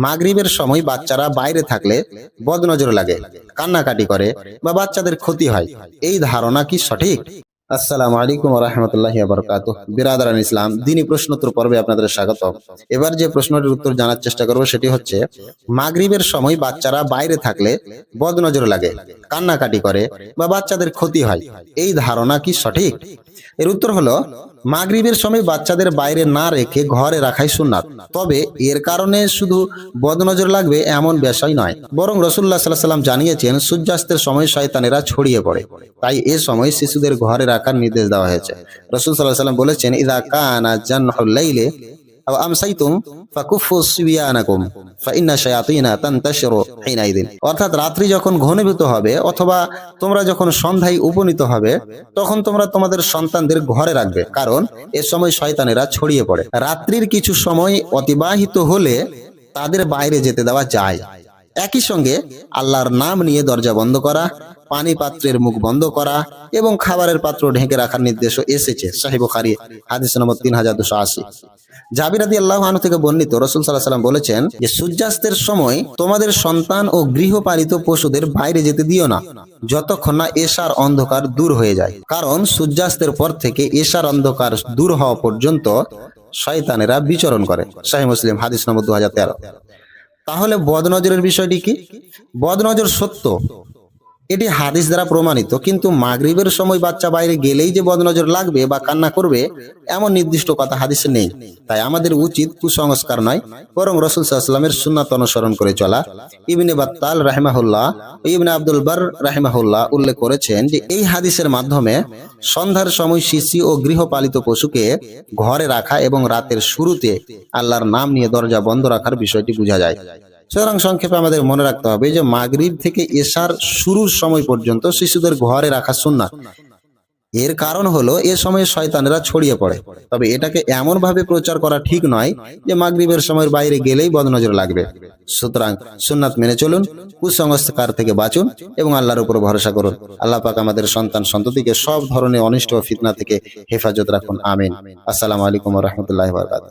মাগরিবের সময় বাচ্চারা বাইরে থাকলে বদনজর লাগে, কান্নাকাটি করে বা বাচ্চাদের ক্ষতি হয়, এই ধারণা কি সঠিক? আসসালামু আলাইকুম ওয়া রাহমাতুল্লাহি ওয়া বারাকাতুহু। বিরাদরান ইসলাম, দ্বীনি প্রশ্নোত্তর পর্বে আপনাদের স্বাগত। এবার যে প্রশ্নটির উত্তর জানার চেষ্টা করব সেটি হচ্ছে, মাগরিবের সময় বাচ্চারা বাইরে থাকলে বদনজর লাগে, কান্নাকাটি করে বা বাচ্চাদের ক্ষতি হয়, এই ধারণা কি সঠিক? এর উত্তর হলো, মাগরিবের সময় বাচ্চাদের বাইরে না রেখে ঘরে রাখাই সুন্নাত। তবে এর কারণে শুধু বদনজর লাগবে এমন বিষয় নয়, বরং রাসূলুল্লাহ সাল্লাল্লাহু আলাইহি ওয়াসাল্লাম জানিয়েছেন সূর্যাস্তের সময় শয়তানেরা ছড়িয়ে পড়ে, তাই এ সময় শিশুদের ঘরে রাখার নির্দেশ দেওয়া হয়েছে। রাসূল সাল্লাল্লাহু আলাইহি ওয়াসাল্লাম বলেছেন, ইযা কানা জানহুল লাইলি আও আমসাইতুম ফাকুফু সিবিয়ানাকুম ফাইন্না শায়াতিনা তানতাশিরু হিনাইদিন। অর্থাৎ রাত্রি যখন ঘনীভূত হবে অথবা তোমরা যখন সন্ধ্যায় উপনীত হবে, তখন তোমরা তোমাদের সন্তানদের ঘরে রাখবে, কারণ এ সময় শয়তানেরা ছড়িয়ে পড়ে। রাত্রির কিছু সময় অতিবাহিত হলে তাদের বাইরে যেতে দেওয়া যায়। একই সঙ্গে আল্লাহর নাম নিয়ে দরজা বন্ধ করা, পানি পাত্রের মুখ বন্ধ করা এবং খাবারের পাত্র ঢেকে রাখার নির্দেশও এসেছে। সহিহ বুখারী হাদিস নম্বর 3280। জাবির রাদিয়াল্লাহু আনহু থেকে বর্ণিত, রাসূল সাল্লাল্লাহু আলাইহি ওয়াসাল্লাম বলেছেন যে সূর্যাস্তের সময় তোমাদের সন্তান ও গৃহপালিত পশুদের বাইরে যেতে দিও না যতক্ষণ না এশার অন্ধকার দূর হয়ে যায়, কারণ সূর্যাস্তের পর থেকে এশার অন্ধকার দূর হওয়া পর্যন্ত শয়তানেরা বিচরণ করে। সহিহ মুসলিম হাদিস নম্বর 2013। তাহলে বদনজরের বিষয়টি কি? বদনজর সত্য, এটি হাদিস দ্বারা প্রমাণিত, কিন্তু মাগরিবের সময় বাচ্চা বাইরে গেলেই যে বদনজর লাগবে বা কান্না করবে এমন নির্দিষ্ট কথা হাদিসে নেই। তাই আমাদের উচিত কুসংস্কার নয়, বরং রাসূল সাল্লাল্লাহু আলাইহি ওয়াসাল্লামের সুন্নাত অনুসরণ করে চলা। ইবনে বাত্তাল রাহিমাহুল্লাহ ও ইবনে আব্দুল বার রাহিমাহুল্লাহ উল্লেখ করেছেন যে এই হাদিসের মাধ্যমে সন্ধ্যার সময় শিশু ও গৃহপালিত পশুকে ঘরে রাখা এবং রাতের শুরুতে আল্লাহর নাম নিয়ে দরজা বন্ধ রাখার বিষয়টি বোঝা যায়। সুতরাং সংক্ষেপে আমাদের মনে রাখতে হবে যে মাগরিব থেকে এশার শুরুর সময় পর্যন্ত শিশুদের ঘরে রাখা সুন্নাত। এর কারণ হলো এ সময় শয়তানেরা ছড়িয়ে পড়ে। তবে এটাকে এমন ভাবে প্রচার করা ঠিক নয় যে মাগরিবের সময়ের বাইরে গেলেই বদনজর লাগবে। সুতরাং সুন্নাত মেনে চলুন, কুসংস্কার থেকে বাঁচুন এবং আল্লাহর উপর ভরসা করুন। আল্লাহ পাক আমাদের সন্তান সন্ততিকে সব ধরনের অনিষ্ট ও ফিতনা থেকে হেফাজত রাখুন। আমিন। আসসালামু আলাইকুম ওয়া রাহমাতুল্লাহি ওয়া বারাকাতুহু।